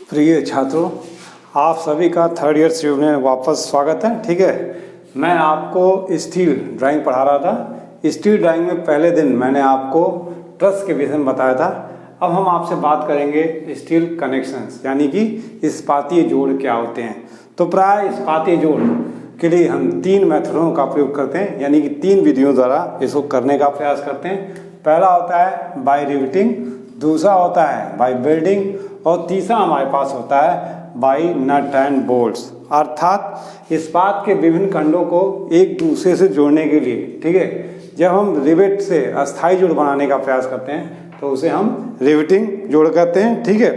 प्रिय छात्रों, आप सभी का थर्ड ईयर से में वापस स्वागत है। ठीक है, मैं आपको स्टील ड्राइंग पढ़ा रहा था। स्टील ड्राइंग में पहले दिन मैंने आपको ट्रस के विषय में बताया था। अब हम आपसे बात करेंगे स्टील कनेक्शंस, यानी कि इस्पातीय जोड़ क्या होते हैं। तो प्राय इस्पातीय जोड़ के लिए हम 3 मेथडों का प्रयोग करते हैं, यानी कि 3 विधियों द्वारा इसको करने का प्रयास करते हैं। पहला होता है बाय रिवेटिंग, दूसरा होता है बाय वेल्डिंग और तीसरा हमारे पास होता है बाय नट एंड बोल्ट्स। अर्थात इस्पात के विभिन्न खंडों को एक दूसरे से जोड़ने के लिए, ठीक है, जब हम रिवेट से अस्थायी जोड़ बनाने का प्रयास करते हैं तो उसे हम रिवेटिंग जोड़ कहते हैं। ठीक है,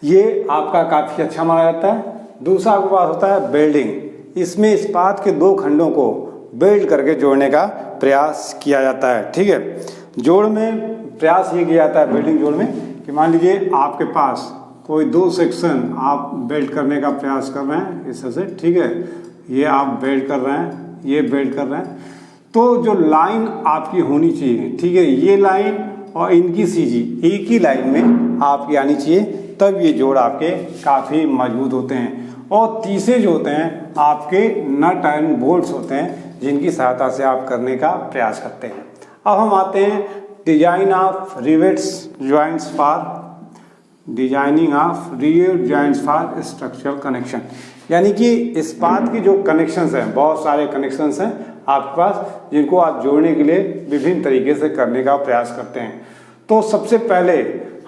ये आपका काफ़ी अच्छा माना जाता है। दूसरा आपके पास होता है बेल्डिंग। इसमें इस्पात के 2 खंडों को बेल्ड करके जोड़ने का प्रयास किया जाता है। ठीक है, जोड़ में प्रयास ये किया जाता है बेल्डिंग जोड़ में कि मान लीजिए आपके पास कोई 2 सेक्शन आप बेल्ट करने का प्रयास कर रहे हैं इस तरह से। ठीक है, ये आप बेल्ट कर रहे हैं, ये बेल्ट कर रहे हैं, तो जो लाइन आपकी होनी चाहिए, ठीक है, ये लाइन और इनकी सीजी एक ही लाइन में आपकी आनी चाहिए, तब ये जोड़ आपके काफ़ी मजबूत होते हैं। और तीसरे जो होते हैं आपके नट एंड बोल्ट्स होते हैं, जिनकी सहायता से आप करने का प्रयास करते हैं। अब हम आते हैं design of rivets joints for designing of rivet joints for structural connection, यानी कि इस्पात की जो कनेक्शंस हैं, बहुत सारे कनेक्शंस हैं आपके पास, जिनको आप जोड़ने के लिए विभिन्न तरीके से करने का प्रयास करते हैं। तो सबसे पहले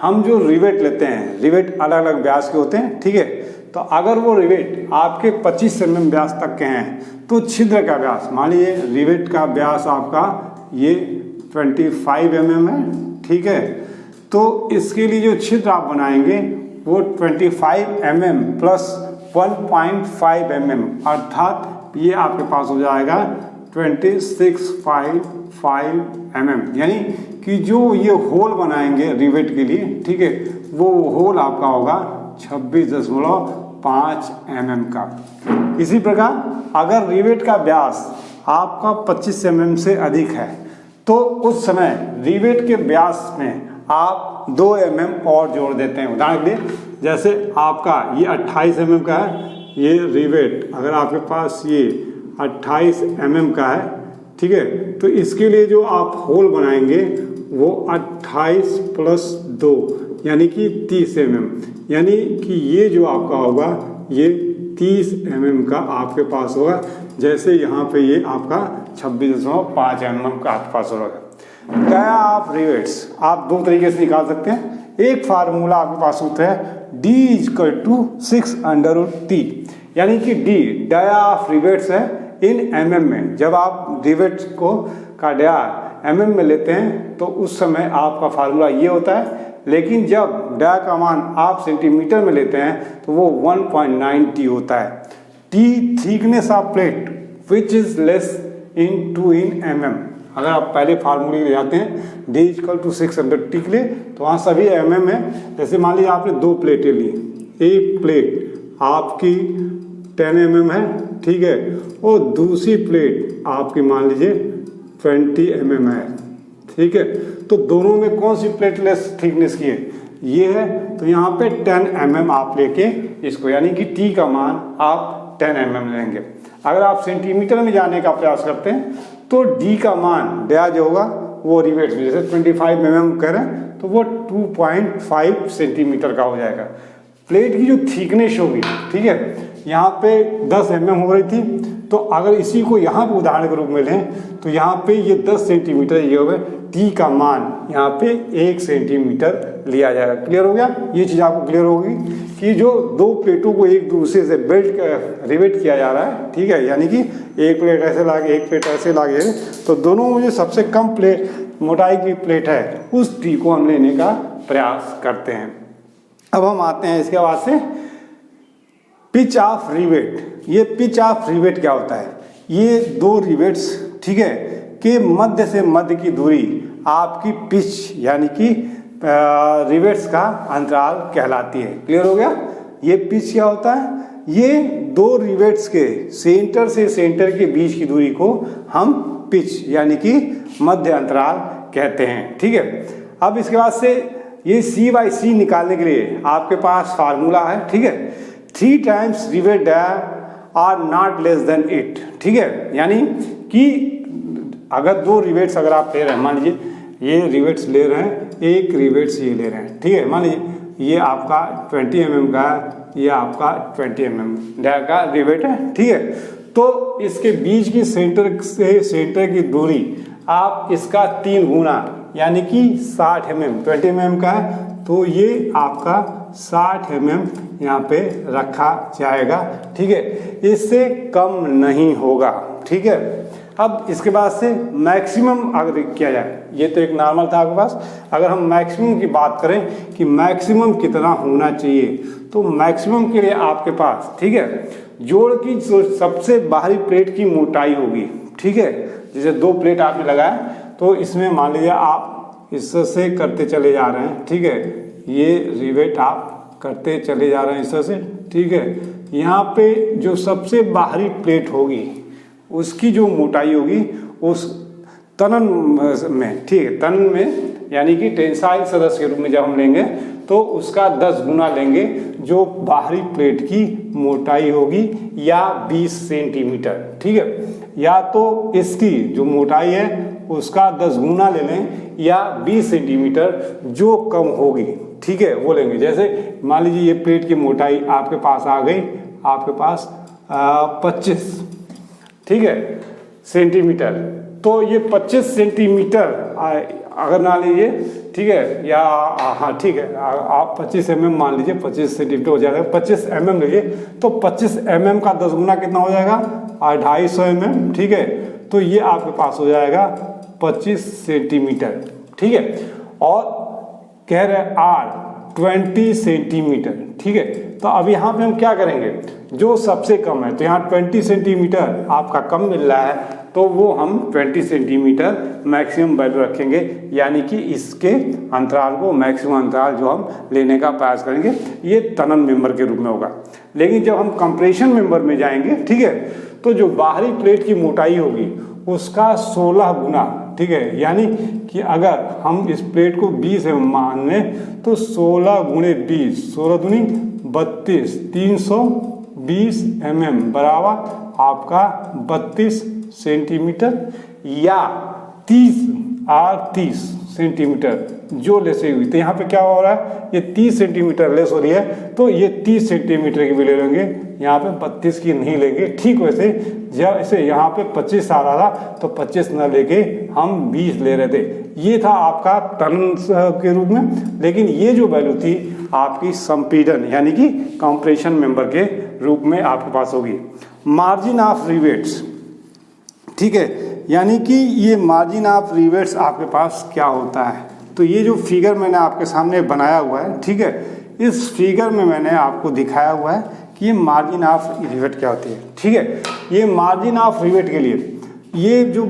हम जो रिवेट लेते हैं, रिवेट अलग अलग व्यास के होते हैं। ठीक है, तो अगर वो रिवेट आपके 25 mm व्यास तक के हैं तो छिद्र का व्यास, मान लीजिए रिवेट का व्यास आपका ये 25 mm है। ठीक है, तो इसके लिए जो छिद्र आप बनाएंगे वो 25 mm प्लस 1.5 mm, अर्थात ये आपके पास हो जाएगा 26.5 mm, यानी कि जो ये होल बनाएंगे रिवेट के लिए, ठीक है, वो होल आपका होगा 26.5 mm का। इसी प्रकार अगर रिवेट का व्यास आपका 25 mm से अधिक है तो उस समय रिवेट के व्यास में आप 2 mm और जोड़ देते हैं। उदाहरण के लिए जैसे आपका ये 28 mm का है, ये रिवेट अगर आपके पास ये 28 mm का है, ठीक है, तो इसके लिए जो आप होल बनाएंगे वो 28 प्लस 2 यानी कि 30 mm, यानी कि ये जो आपका होगा ये 30 mm का आपके पास होगा। जैसे यहाँ पे ये आपका 26.5 mm का आपके पास होगा। डाया ऑफ रिवेट्स आप 2 तरीके से निकाल सकते हैं। एक फार्मूला आपके पास होता है D = 6√T, यानी कि D डाया ऑफ रिवेट्स है इन mm में। जब आप रिवेट्स को का डाया mm में लेते हैं तो उस समय आपका फार्मूला ये होता है, लेकिन जब डाया का मान आप सेंटीमीटर में लेते हैं तो वो 1.9T होता है। T thickness of plate which is less in 2 in mm। अगर आप पहले फार्मूले ले जाते हैं D = 600T के लिए, तो वहाँ सभी mm है। जैसे मान लीजिए आपने 2 प्लेटें ली, एक प्लेट आपकी 10 mm है, ठीक है, और दूसरी प्लेट आपकी मान लीजिए 20 mm है। ठीक है, तो दोनों में कौन सी प्लेट लेस थिकनेस की है? ये है, तो यहाँ पे 10 mm आप लेके इसको, यानी कि T का मान आप 10 mm लेंगे। अगर आप सेंटीमीटर में जाने का प्रयास करते हैं तो D का मान डाया जो होगा वो रिवेट में, जैसे 25 mm कह रहे हैं तो वो 2.5 सेंटीमीटर का हो जाएगा। प्लेट की जो थिकनेस होगी, ठीक है, यहाँ पे 10 mm हो रही थी, तो अगर इसी को यहाँ पे उदाहरण के रूप में लें तो यहाँ पे ये 10 सेंटीमीटर ये हो गए, T का मान यहाँ पे 1 सेंटीमीटर लिया जाएगा। क्लियर हो गया? ये चीज़ आपको क्लियर होगी कि जो 2 प्लेटों को एक दूसरे से रिवेट किया जा रहा है, ठीक है, यानी कि एक प्लेट ऐसे लागे, एक प्लेट ऐसे लागे, तो दोनों में जो सबसे कम प्लेट मोटाई की प्लेट है उस T को हम लेने का प्रयास करते हैं। अब हम आते हैं इसके बाद से पिच ऑफ रिवेट। ये पिच ऑफ रिवेट क्या होता है? ये 2 रिवेट्स, ठीक है, के मध्य से मध्य की दूरी आपकी पिच, यानी कि रिवेट्स का अंतराल कहलाती है। क्लियर हो गया? ये पिच क्या होता है? ये 2 रिवेट्स के सेंटर से सेंटर के बीच की दूरी को हम पिच यानी कि मध्य अंतराल कहते हैं। ठीक है, अब इसके बाद से ये C/C निकालने के लिए आपके पास फार्मूला है, ठीक है। 3 times rivet dia are not less than 8, ठीक है। यानी कि अगर 2 रिवेट्स अगर आप ले रहे हैं, मान लीजिए ये रिवेट्स ले रहे हैं, एक रिवेट्स ये ले रहे हैं, ठीक है। मान लीजिए ये आपका 20 mm का, ये आपका 20 mm डाया का रिवेट है, ठीक है। तो इसके बीच की सेंटर से सेंटर की दूरी आप इसका 3 गुना यानी कि 60 mm, 20 mm का है तो ये आपका 60 mm यहाँ पे रखा जाएगा, ठीक है। इससे कम नहीं होगा, ठीक है। अब इसके बाद से मैक्सिमम अगर किया जाए, ये तो एक नॉर्मल था आपके पास, अगर हम मैक्सिमम की बात करें कि मैक्सिमम कितना होना चाहिए, तो मैक्सिमम के लिए आपके पास, ठीक है, जोड़ की जो सबसे बाहरी प्लेट की मोटाई होगी, ठीक है। जैसे 2 प्लेट आपने लगाया तो इसमें मान लीजिए आप इससे करते चले जा रहे हैं, ठीक है। ये रिवेट आप करते चले जा रहे हैं इससे, ठीक है। यहाँ पे जो सबसे बाहरी प्लेट होगी उसकी जो मोटाई होगी उस तनन में, ठीक है, तनन में यानी कि टेंसाइल सदस्य के रूप में जब हम लेंगे तो उसका 10 गुना लेंगे जो बाहरी प्लेट की मोटाई होगी या 20 सेंटीमीटर, ठीक है। या तो इसकी जो मोटाई है उसका 10 गुना ले लें या 20 सेंटीमीटर जो कम होगी, ठीक है, वो लेंगे। जैसे मान लीजिए ये प्लेट की मोटाई आपके पास आ गई, आपके पास 25, ठीक है, सेंटीमीटर। तो ये 25 सेंटीमीटर अगर ना लीजिए, ठीक है, या हाँ ठीक है, आप 25 mm मान लीजिए, 25 सेंटीमीटर हो जाएगा, 25 mm लीजिए तो 25 mm का 10 गुना कितना हो जाएगा, 250 mm, ठीक है। तो ये आपके पास हो जाएगा 25 सेंटीमीटर, ठीक है। और कह रहे आर 20 सेंटीमीटर, ठीक है। तो अब यहाँ पे हम क्या करेंगे, जो सबसे कम है तो यहाँ 20 सेंटीमीटर आपका कम मिल रहा है तो वो हम 20 सेंटीमीटर मैक्सिमम वैल्यू रखेंगे, यानी कि इसके अंतराल को मैक्सिमम अंतराल जो हम लेने का प्रयास करेंगे, ये तनन मेंबर के रूप में होगा। लेकिन जब हम कंप्रेशन मेंबर में जाएंगे, ठीक है, तो जो बाहरी प्लेट की मोटाई होगी उसका 16 गुना, ठीक है। यानी कि अगर हम इस प्लेट को 20 mm मान लें तो 16 गुणे 20, 16 दूनी 32, 320 mm बराबर आपका 32 सेंटीमीटर या 30 सेंटीमीटर जो लेस हुई। तो यहाँ पे क्या हो रहा है, ये 30 सेंटीमीटर लेस हो रही है तो ये 30 सेंटीमीटर की भी ले लेंगे, यहाँ पे 32 की नहीं लेंगे। ठीक वैसे जब इसे यहाँ पे 25 आ रहा था तो 25 न लेके हम 20 ले रहे थे। ये था आपका तनन के रूप में, लेकिन ये जो वैल्यू थी आपकी संपीड़न यानी कि कंप्रेशन मेंबर के रूप में आपके पास होगी। मार्जिन ऑफ रिवेट्स, ठीक है, यानी कि ये मार्जिन ऑफ रिवेट्स आपके पास क्या होता है। तो ये जो फिगर मैंने आपके सामने बनाया हुआ है, ठीक है, इस फिगर में मैंने आपको दिखाया हुआ है कि ये मार्जिन ऑफ रिवेट क्या होती है। ठीक है, ये मार्जिन ऑफ रिवेट के लिए ये जो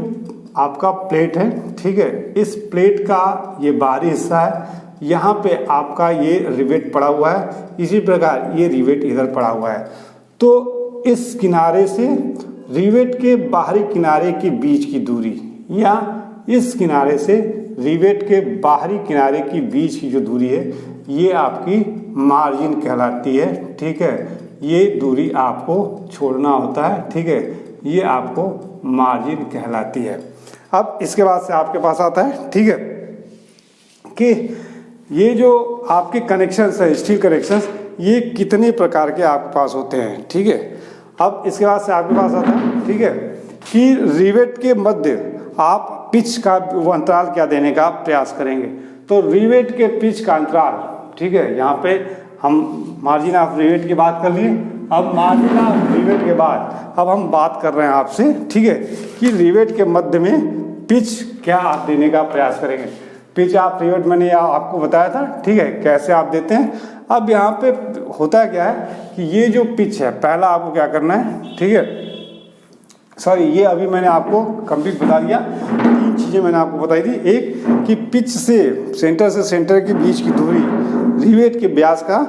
आपका प्लेट है, ठीक है, इस प्लेट का ये बाहरी हिस्सा है, यहाँ पे आपका ये रिवेट पड़ा हुआ है, इसी प्रकार ये रिवेट इधर पड़ा हुआ है। तो इस किनारे से रिवेट के बाहरी किनारे के बीच की दूरी या इस किनारे से रिवेट के बाहरी किनारे के बीच की जो दूरी है ये आपकी मार्जिन कहलाती है। ठीक है, ये दूरी आपको छोड़ना होता है। ठीक है, ये आपको मार्जिन कहलाती है। अब इसके बाद से आपके पास आता है, ठीक है, कि ये जो आपके कनेक्शंस है, स्टील कनेक्शंस, ये कितने प्रकार के आपके पास होते हैं। ठीक है, अब इसके बाद से आपके पास आता है, ठीक है, कि रिवेट के मध्य आप पिच का वो अंतराल क्या देने का प्रयास करेंगे। तो रिवेट के पिच का अंतराल, ठीक है, यहाँ पे हम मार्जिन ऑफ रिवेट की बात कर लिए। अब मार्जिन ऑफ रिवेट के बाद अब हम बात कर रहे हैं आपसे, ठीक है, कि रिवेट के मध्य में पिच क्या आप देने का प्रयास करेंगे। पिच ऑफ रिवेट मैंने आपको बताया था, ठीक है, कैसे आप देते हैं। अब यहाँ पे होता क्या है कि ये जो पिच है, पहला आपको क्या करना है, ठीक है, सॉरी ये अभी मैंने आपको कंप्लीट बता दिया। 3 चीज़ें मैंने आपको बताई थी। एक कि पिच से सेंटर के बीच की दूरी रिवेट के व्यास का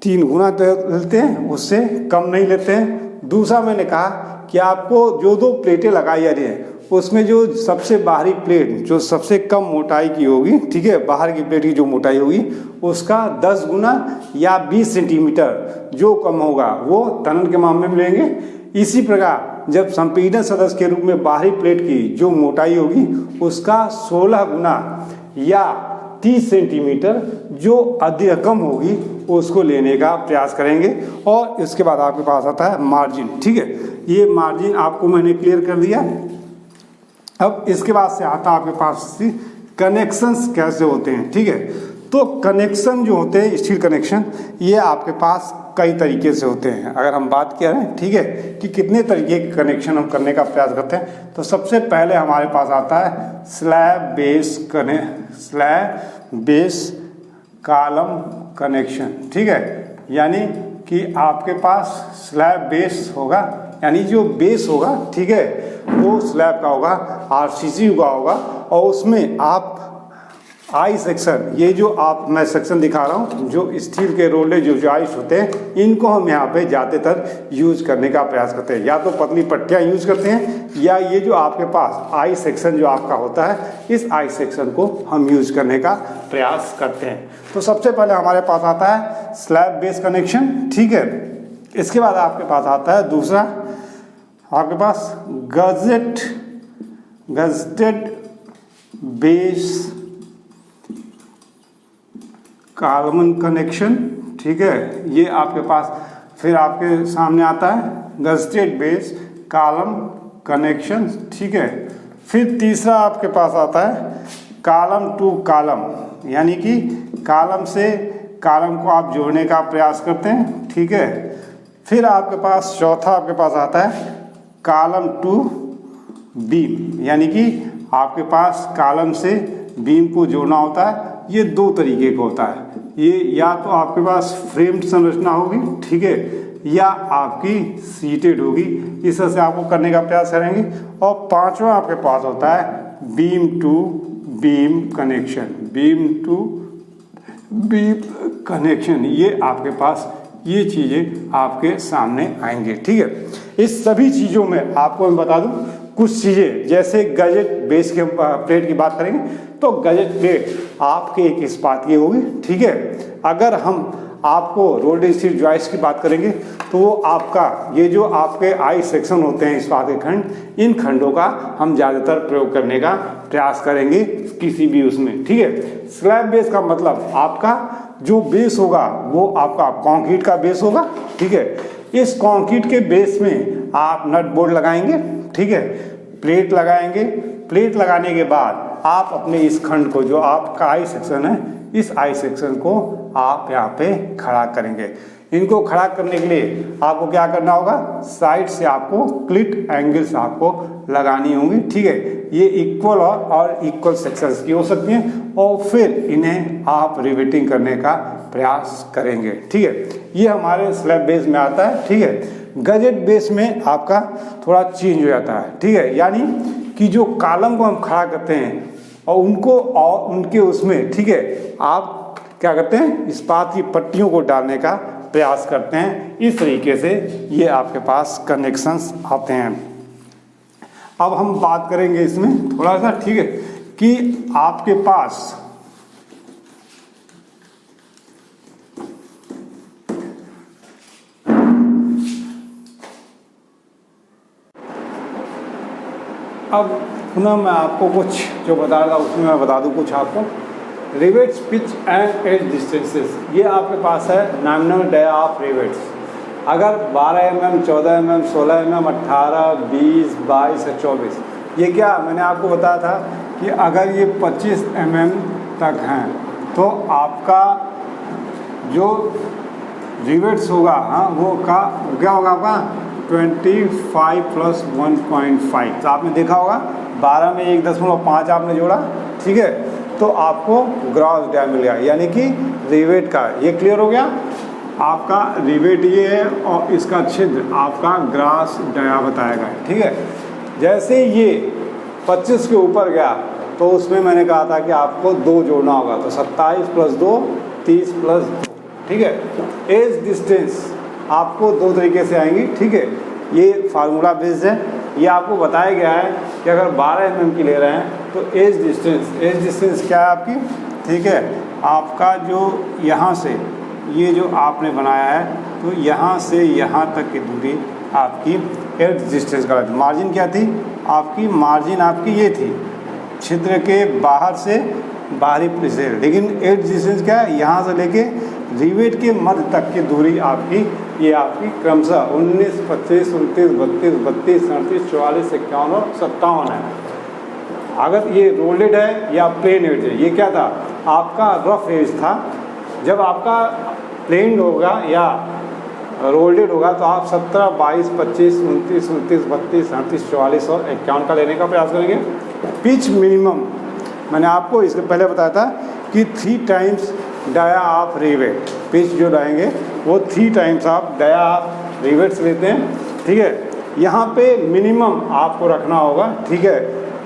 3 गुना लेते हैं, उससे कम नहीं लेते हैं। दूसरा मैंने कहा कि आपको जो 2 प्लेटें लगाई जा रही हैं उसमें जो सबसे बाहरी प्लेट जो सबसे कम मोटाई की होगी, ठीक है, बाहर की प्लेट की जो मोटाई होगी उसका 10 गुना या 20 सेंटीमीटर जो कम होगा वो तनन के मामले में लेंगे। इसी प्रकार जब संपीड़न सदस्य के रूप में बाहरी प्लेट की जो मोटाई होगी उसका 16 गुना या 30 सेंटीमीटर जो अधिक कम होगी उसको लेने का प्रयास करेंगे। और इसके बाद आपके पास आता है मार्जिन, ठीक है, ये मार्जिन आपको मैंने क्लियर कर दिया। अब इसके बाद से आता है आपके पास कनेक्शंस कैसे होते हैं, ठीक है। तो कनेक्शन जो होते हैं स्टील कनेक्शन, ये आपके पास कई तरीके से होते हैं। अगर हम बात करें, ठीक है, कि कितने तरीके के कनेक्शन हम करने का प्रयास करते हैं, तो सबसे पहले हमारे पास आता है स्लैब बेस कॉलम कनेक्शन, ठीक है। यानी कि आपके पास स्लैब बेस होगा, यानी जो बेस होगा, ठीक है, वो स्लैब का होगा, आरसीसी का होगा, और उसमें आप आई सेक्शन, ये जो आप मैं सेक्शन दिखा रहा हूँ, जो स्टील के रोले जो जॉइस्ट होते हैं, इनको हम यहाँ पे ज़्यादातर यूज करने का प्रयास करते हैं। या तो पतली पट्टियाँ यूज करते हैं, या ये जो आपके पास आई सेक्शन जो आपका होता है, इस आई सेक्शन को हम यूज करने का प्रयास करते हैं। तो सबसे पहले हमारे पास आता है स्लैब बेस कनेक्शन, ठीक है। इसके बाद आपके पास आता है दूसरा, आपके पास गजेटेड बेस कॉलम कनेक्शन, ठीक है। ये आपके पास फिर आपके सामने आता है गजेटेड बेस कॉलम कनेक्शन, ठीक है। फिर तीसरा आपके पास आता है कॉलम टू कॉलम, यानी कि कॉलम से कॉलम को आप जोड़ने का प्रयास करते हैं, ठीक है। फिर आपके पास चौथा आपके पास आता है कॉलम टू बीम, यानी कि आपके पास कॉलम से बीम को जोड़ना होता है। ये दो तरीके का होता है, ये या तो आपके पास फ्रेम्ड संरचना होगी, ठीक है, या आपकी सीटेड होगी। इस तरह से आपको करने का प्रयास करेंगे। और पांचवा आपके पास होता है beam to beam connection, beam to beam connection. ये आपके पास ये चीज़ें आपके सामने आएंगे, ठीक है। इस सभी चीज़ों में आपको मैं बता दूं कुछ चीज़ें, जैसे गजेट बेस के प्लेट की बात करेंगे तो गजेट प्लेट आपके एक इस्पात की होगी, ठीक है। अगर हम आपको रोल्ड स्टील जॉइस्ट की बात करेंगे तो वो आपका ये जो आपके आई सेक्शन होते हैं इस्पात के खंड, इन खंडों का हम ज़्यादातर प्रयोग करने का प्रयास करेंगे किसी भी उसमें, ठीक है। स्लैब बेस का मतलब आपका जो बेस होगा वो आपका कंक्रीट का बेस होगा, ठीक है। इस कंक्रीट के बेस में आप नट बोल्ट लगाएंगे, ठीक है, प्लेट लगाएंगे। प्लेट लगाने के बाद आप अपने इस खंड को, जो आपका आई सेक्शन है, इस आई सेक्शन को आप यहाँ पे खड़ा करेंगे। इनको खड़ा करने के लिए आपको क्या करना होगा, साइड से आपको क्लिट एंगल्स आपको लगानी होंगी, ठीक है। ये इक्वल और इक्वल सेक्शंस की हो सकती हैं, और फिर इन्हें आप रिवेटिंग करने का प्रयास करेंगे, ठीक है। ये हमारे स्लैब बेस में आता है, ठीक है। गजेट बेस में आपका थोड़ा चेंज हो जाता है, ठीक है। यानी कि जो कॉलम को हम खड़ा करते हैं और उनको और उनके उसमें, ठीक है, आप क्या करते हैं, इस्पात की पट्टियों को डालने का प्रयास करते हैं। इस तरीके से ये आपके पास कनेक्शंस आते हैं। अब हम बात करेंगे इसमें थोड़ा सा, ठीक है, कि आपके पास अब पुनः मैं आपको कुछ जो बता रहा था उसमें मैं बता दूं कुछ आपको। Rivets pitch and edge distances, ये आपके पास है नॉमिनल डाया ऑफ रिवेट्स। अगर 12 mm, 14 mm, 16 mm, 18, 20, 22 या 24, ये क्या मैंने आपको बताया था कि अगर ये 25 mm तक हैं तो आपका जो रिवेट्स होगा, हाँ, वो क्या होगा आपका 25 प्लस 1.5। तो आपने देखा होगा 12 में 1.5 आपने जोड़ा, ठीक है, तो आपको ग्रॉस डाया मिल गया, यानी कि रिवेट का। ये क्लियर हो गया, आपका रिवेट ये है और इसका छिद्र आपका ग्रॉस डाया बताएगा, ठीक है। जैसे ये 25 के ऊपर गया तो उसमें मैंने कहा था कि आपको 2 जोड़ना होगा, तो 27 प्लस 2 30 प्लस 2, ठीक है। एज डिस्टेंस आपको 2 तरीके से आएंगी, ठीक है। ये फार्मूला बेस्ड है, ये आपको बताया गया है कि अगर 12 mm की ले रहे हैं तो एज डिस्टेंस क्या है आपकी, ठीक है, आपका जो यहाँ से ये जो आपने बनाया है तो यहाँ से यहाँ तक की दूरी आपकी एज डिस्टेंस का। मार्जिन क्या थी आपकी, मार्जिन आपकी ये थी छिद्र के बाहर से बाहरी से, लेकिन एज डिस्टेंस क्या है, यहाँ से लेके रिवेट के मध्य तक की दूरी आपकी, ये आपकी क्रमशः 19, 25, 29, 32, 32, 37, 44, 51 और 57 है। अगर ये रोल्डेड है या प्लेन एज है, ये क्या था आपका रफ एज था। जब आपका प्लेन होगा या रोल्डेड होगा तो आप 17, 22, 25, 29, 32, 37, 44 और 51 का लेने का प्रयास करेंगे। पिच मिनिमम मैंने आपको इसके पहले बताया था कि 3 times dia of rivet, pitch जो डालेंगे वो 3 टाइम्स आप डाया ऑफ रिवेट्स लेते हैं, ठीक है। यहाँ पे मिनिमम आपको रखना होगा, ठीक है,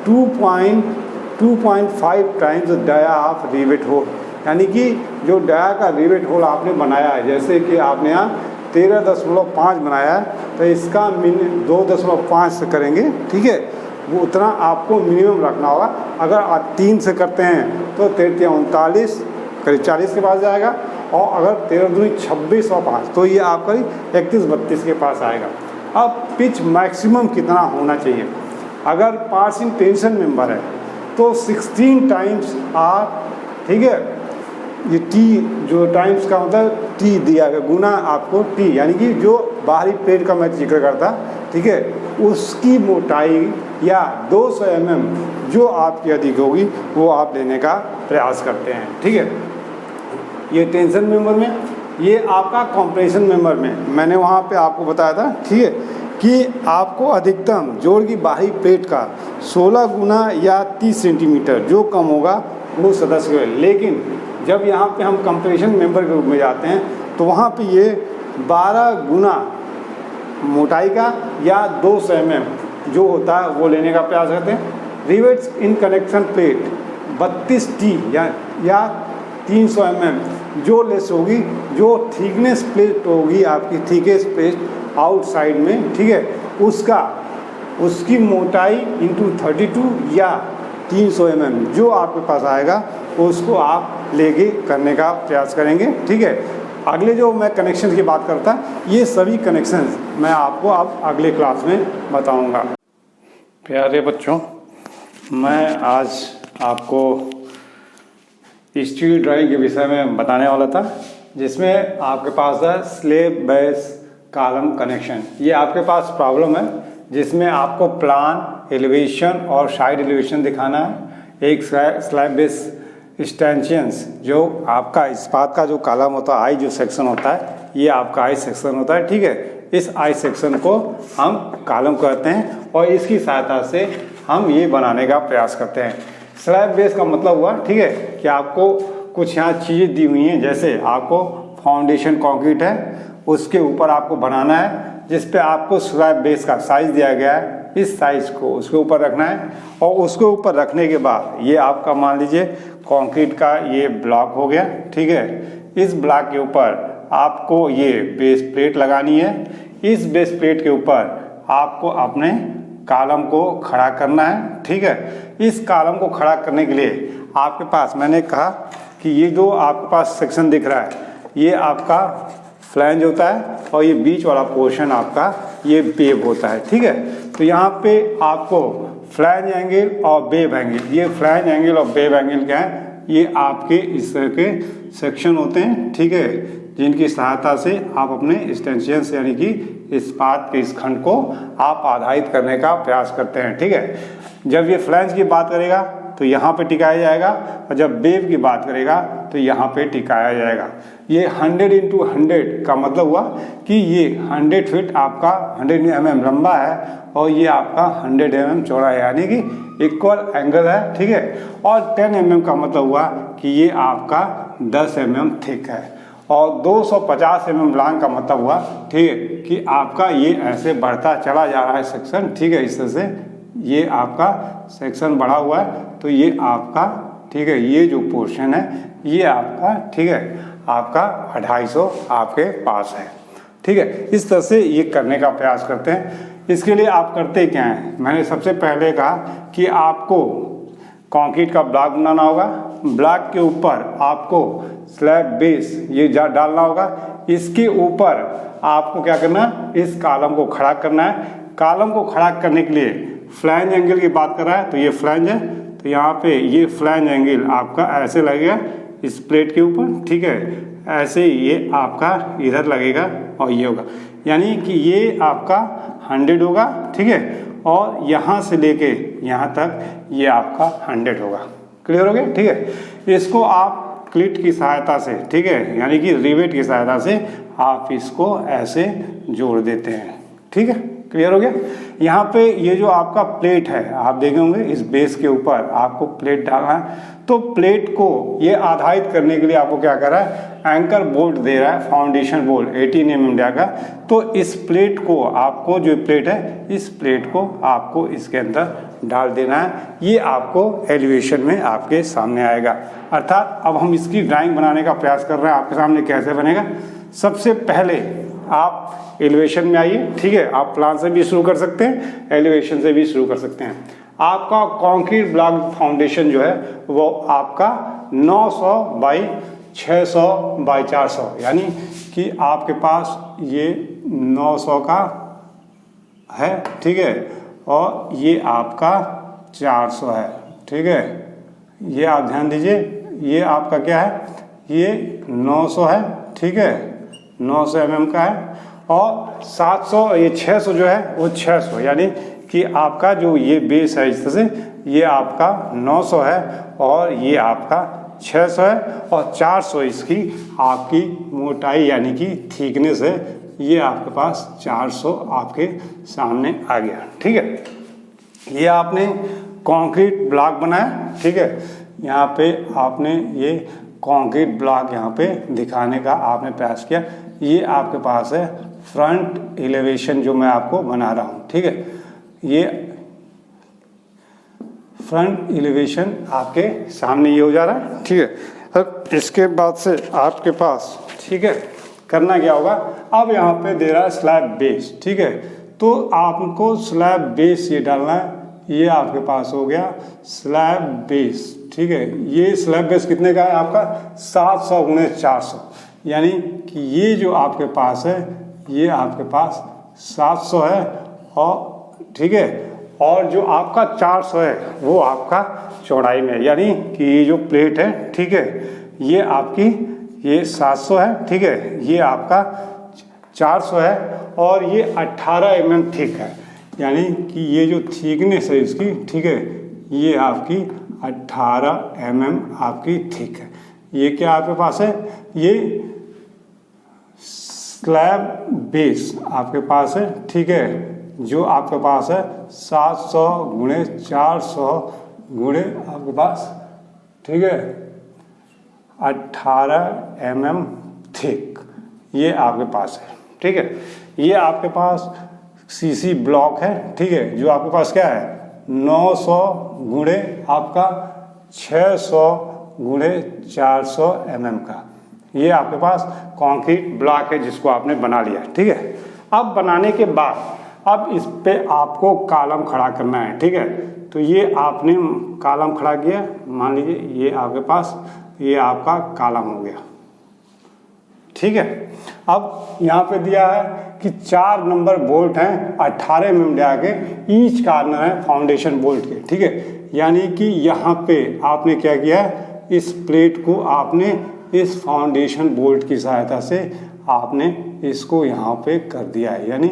2.5 times dia of rivet hole, यानी कि जो डाया का रिवेट होल आपने बनाया है, जैसे कि आपने यहाँ 13.5 बनाया है तो इसका 2.5 से करेंगे, ठीक है, वो उतना आपको मिनिमम रखना होगा। अगर आप 3 से करते हैं तो 39 करीब 40 के पास जाएगा, और अगर 13 26 और 5 तो ये आपका 31-32 के पास आएगा। अब पिच मैक्सिमम कितना होना चाहिए, अगर 5 इन टेंशन मेंबर है तो 16 टाइम्स आर, ठीक है, ये टी जो टाइम्स का मतलब टी दिया गया गुना आपको टी, यानी कि जो बाहरी प्लेट का मैं जिक्र करता, ठीक है, उसकी मोटाई या 200 mm जो आपकी अधिक होगी वो आप लेने का प्रयास करते हैं, ठीक है। ये टेंशन मेंबर में, ये आपका कंप्रेशन मेंबर में मैंने वहाँ पे आपको बताया था, ठीक है, कि आपको अधिकतम जोड़ की बाहरी प्लेट का 16 गुना या 30 सेंटीमीटर जो कम होगा वो सदस्य है। लेकिन जब यहाँ पे हम कंप्रेशन मेंबर के रूप में जाते हैं तो वहाँ पे ये 12 गुना मोटाई का या 200 mm जो होता है वो लेने का प्रयास करते हैं। Rivets in connection plate 32T या 300 mm जो लेस होगी, जो थिकनेस प्लेट होगी आपकी, थिकेस्ट प्लेट आउटसाइड में, ठीक है, उसकी मोटाई इंटू 32 या 300 mm जो आपके पास आएगा उसको आप लेके करने का प्रयास करेंगे, ठीक है। अगले जो मैं कनेक्शन की बात करता, ये सभी कनेक्शंस मैं आपको अब अगले क्लास में बताऊंगा। प्यारे बच्चों, मैं आज आपको स्टील ड्राइंग के विषय में बताने वाला था, जिसमें आपके पास है स्लैब बेस कॉलम कनेक्शन। ये आपके पास प्रॉब्लम है जिसमें आपको प्लान, एलिवेशन और साइड एलिवेशन दिखाना है। एक स्लैब बेस स्टैंचियंस जो आपका इस्पात का जो कॉलम होता है, आई जो सेक्शन होता है, ये आपका आई सेक्शन होता है, ठीक है। इस आई सेक्शन को हम कॉलम कहते हैं और इसकी सहायता से हम ये बनाने का प्रयास करते हैं। स्लैब बेस का मतलब हुआ, ठीक है, कि आपको कुछ यहाँ चीज़ें दी हुई हैं, जैसे आपको फाउंडेशन कंक्रीट है, उसके ऊपर आपको बनाना है, जिस पे आपको स्लैब बेस का साइज़ दिया गया है, इस साइज़ को उसके ऊपर रखना है। और उसके ऊपर रखने के बाद ये आपका मान लीजिए कंक्रीट का ये ब्लॉक हो गया, ठीक है। इस ब्लॉक के ऊपर आपको ये बेस प्लेट लगानी है। इस बेस प्लेट के ऊपर आपको अपने कॉलम को खड़ा करना है, ठीक है। इस कॉलम को खड़ा करने के लिए आपके पास, मैंने कहा कि ये जो आपके पास सेक्शन दिख रहा है, ये आपका फ्लैंज होता है और ये बीच वाला पोर्शन आपका ये बेब होता है, ठीक है। तो यहाँ पे आपको फ्लैंज एंगल और बेब एंगल, ये फ्लैंज एंगल और बेब एंगल क्या है, ये आपके इस तरह के सेक्शन होते हैं, ठीक है, जिनकी सहायता से आप अपने स्टैंचियन से यानी कि इस्पात के इस खंड को आप आधारित करने का प्रयास करते हैं, ठीक है। जब ये फ्लैंज की बात करेगा तो यहाँ पे टिकाया जाएगा, और जब बेब की बात करेगा तो यहाँ पे टिकाया जाएगा। ये 100 × 100 का मतलब हुआ कि ये 100 फीट आपका 100 mm लंबा है और ये आपका 100 mm चौड़ा है, यानी कि इक्वल एंगल है, ठीक है। और 10 mm का मतलब हुआ कि ये आपका 10 mm थिक है, और 250 mm लॉन्ग का मतलब हुआ, ठीक है, कि आपका ये ऐसे बढ़ता चला जा रहा है सेक्शन, ठीक है। इस तरह से ये आपका सेक्शन बढ़ा हुआ है, तो ये आपका, ठीक है, ये जो पोर्शन है ये आपका, ठीक है, आपका 250 आपके पास है, ठीक है। इस तरह से ये करने का प्रयास करते हैं। इसके लिए आप करते क्या हैं, मैंने सबसे पहले कहा कि आपको कंक्रीट का ब्लॉक बनाना होगा। ब्लॉक के ऊपर आपको स्लैब बेस ये डालना होगा। इसके ऊपर आपको क्या करना है, इस कॉलम को खड़ा करना है। कॉलम को खड़ा करने के लिए फ्लैंज एंगल की बात कर रहा है, तो ये फ्लैंज है, तो यहाँ पे ये फ्लैंज एंगल आपका ऐसे लगेगा इस प्लेट के ऊपर, ठीक है। ऐसे ये आपका इधर लगेगा और ये होगा, यानी कि ये आपका 100 होगा, ठीक है। और यहाँ से लेके यहाँ तक ये आपका 100 होगा। क्लियर हो गया, ठीक है। इसको आप क्लिट की सहायता से, ठीक है, यानी कि रिवेट की सहायता से आप इसको ऐसे जोड़ देते हैं, ठीक है। क्लियर हो गया। यहाँ पे ये जो आपका प्लेट है, आप देखे होंगे इस बेस के ऊपर आपको प्लेट डालना है। तो प्लेट को ये आधारित करने के लिए आपको क्या कर रहा है, एंकर बोल्ट दे रहा है, फाउंडेशन बोल्ट 18 mm का। तो इस प्लेट को आपको, जो प्लेट है, इस प्लेट को आपको इसके अंदर डाल देना है। ये आपको एलिवेशन में आपके सामने आएगा। अर्थात अब हम इसकी ड्राइंग बनाने का प्रयास कर रहे हैं आपके सामने। कैसे बनेगा, सबसे पहले आप एलिवेशन में आइए, ठीक है। आप प्लान से भी शुरू कर सकते हैं, एलिवेशन से भी शुरू कर सकते हैं। आपका कंक्रीट ब्लॉक फाउंडेशन जो है वो आपका 900 बाई 600 बाई 400, यानी कि आपके पास ये 900 का है, ठीक है, और ये आपका 400 है, ठीक है। ये आप ध्यान दीजिए, ये आपका क्या है, ये 900 है, ठीक है, 900 mm का है। और 700, ये 600 जो है वो 600, यानी कि आपका जो ये बेस है इस तरह से, ये आपका 900 है और ये आपका 600 है, और 400 इसकी आपकी मोटाई यानी कि थिकनेस है। ये आपके पास 400 आपके सामने आ गया, ठीक है। ये आपने कंक्रीट ब्लॉक बनाया, ठीक है। यहाँ पे आपने ये कंक्रीट ब्लॉक यहाँ पे दिखाने का आपने प्रयास किया। ये आपके पास है फ्रंट एलिवेशन जो मैं आपको बना रहा हूँ, ठीक है। ये फ्रंट एलिवेशन आपके सामने ये हो जा रहा है, ठीक है। अब इसके बाद से आपके पास, ठीक है, करना क्या होगा, अब यहाँ पे दे रहा है स्लैब बेस, ठीक है। तो आपको स्लैब बेस ये डालना है। ये आपके पास हो गया स्लैब बेस, ठीक है। ये स्लैब बेस कितने का है आपका, 700 × 400, यानी कि ये जो आपके पास है ये आपके पास 700 है, और ठीक है, और जो आपका 400 है वो आपका चौड़ाई में, यानी कि ये जो प्लेट है, ठीक है, ये आपकी ये 700 है, ठीक है, ये आपका 400 है, और ये 18 mm थिक है, यानी कि ये जो थिकनेस है इसकी, ठीक है, ये आपकी 18 mm आपकी थिक है। ये क्या आपके पास है, ये स्लैब बेस आपके पास है, ठीक है, जो आपके पास है 700 × 400 × आपके पास, ठीक है, 18 mm थिक, ये आपके पास है, ठीक है। ये आपके पास सीसी ब्लॉक है, ठीक है, जो आपके पास क्या है 900 × आपका 600 × 400 mm का, ये आपके पास कंक्रीट ब्लॉक है जिसको आपने बना लिया, ठीक है। अब बनाने के बाद अब इस पे आपको कॉलम खड़ा करना है, ठीक है। तो ये आपने कॉलम खड़ा किया, मान लीजिए ये आपके पास ये आपका कॉलम हो गया, ठीक है। अब यहाँ पे दिया है कि 4 नंबर बोल्ट हैं 18 mm के, ईच कॉर्नर है फाउंडेशन बोल्ट के, ठीक है। यानी कि यहाँ पे आपने क्या किया है, इस प्लेट को आपने इस फाउंडेशन बोल्ट की सहायता से आपने इसको यहाँ पे कर दिया है, यानी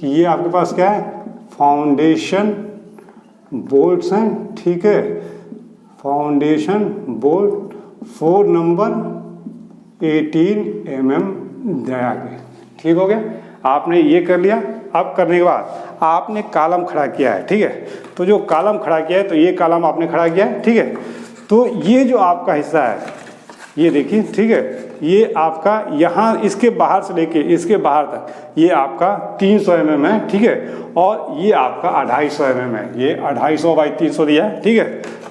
कि ये आपके पास क्या है, फाउंडेशन बोल्ट्स हैं, ठीक है, फाउंडेशन बोल्ट 4 नंबर 18 mm दया के, ठीक हो गया। आपने ये कर लिया। अब करने के बाद आपने कॉलम खड़ा किया है, ठीक है। तो जो कॉलम खड़ा किया है, तो ये कॉलम आपने खड़ा किया है, ठीक है। तो ये जो आपका हिस्सा है, ये देखिए, ठीक है, ये आपका यहाँ इसके बाहर से लेके इसके बाहर तक ये आपका 300 mm है, ठीक है, और ये आपका 250 mm है। ये 250 बाई 300 दिया है, ठीक है।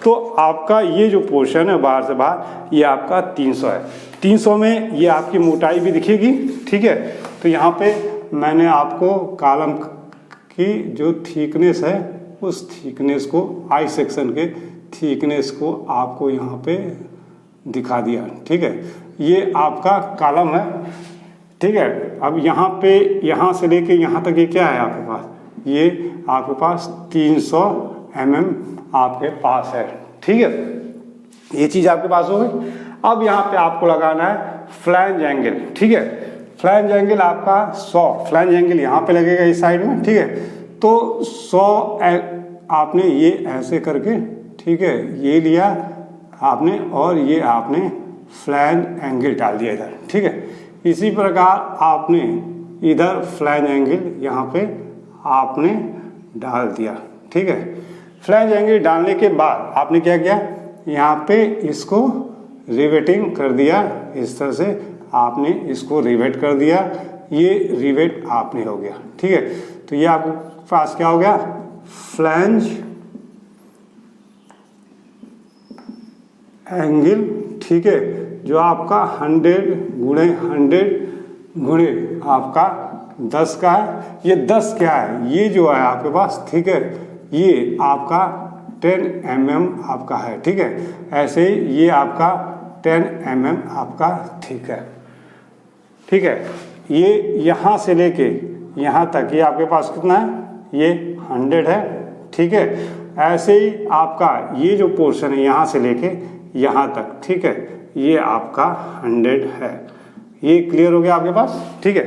तो आपका ये जो पोर्शन है बाहर से बाहर, ये आपका 300 है। 300 में ये आपकी मोटाई भी दिखेगी, ठीक है। तो यहाँ पे मैंने आपको कॉलम कि जो थिकनेस है उस थिकनेस को, आई सेक्शन के थिकनेस को आपको यहाँ पे दिखा दिया। ठीक है, ये आपका कॉलम है। ठीक है, अब यहाँ पे यहाँ से लेके यहाँ तक ये क्या है आपके पास, ये आपके पास 300 mm आपके पास है। ठीक है, ये चीज़ आपके पास हो गई। अब यहाँ पे आपको लगाना है फ्लैंज एंगल। ठीक है, फ्लैंज एंगल आपका 100, फ्लैंज एंगल यहाँ पे लगेगा इस साइड में। ठीक है, तो 100 आपने ये ऐसे करके, ठीक है, ये लिया आपने और ये आपने फ्लैंज एंगल डाल दिया इधर। ठीक है, इसी प्रकार आपने इधर फ्लैंज एंगल यहाँ पे आपने डाल दिया। ठीक है, फ्लैंज एंगल डालने के बाद आपने क्या किया, यहाँ पे इसको रिवेटिंग कर दिया। इस तरह से आपने इसको रिवेट कर दिया, ये रिवेट आपने हो गया। ठीक है, तो ये आपके पास क्या हो गया, फ्लैंज एंगल। ठीक है, जो आपका 100 गुणे 100 गुणे आपका 10 का है। ये 10 क्या है, ये जो है आपके पास, ठीक है, ये आपका 10 mm आपका है। ठीक है, ऐसे ही ये आपका 10 mm आपका ठीक है। ठीक है, ये यहाँ से लेके यहाँ तक ये आपके पास कितना है, ये 100 है। ठीक है, ऐसे ही आपका ये जो पोर्शन है यहाँ से लेके यहाँ तक, ठीक है, ये आपका 100 है। ये क्लियर हो गया आपके पास। ठीक है,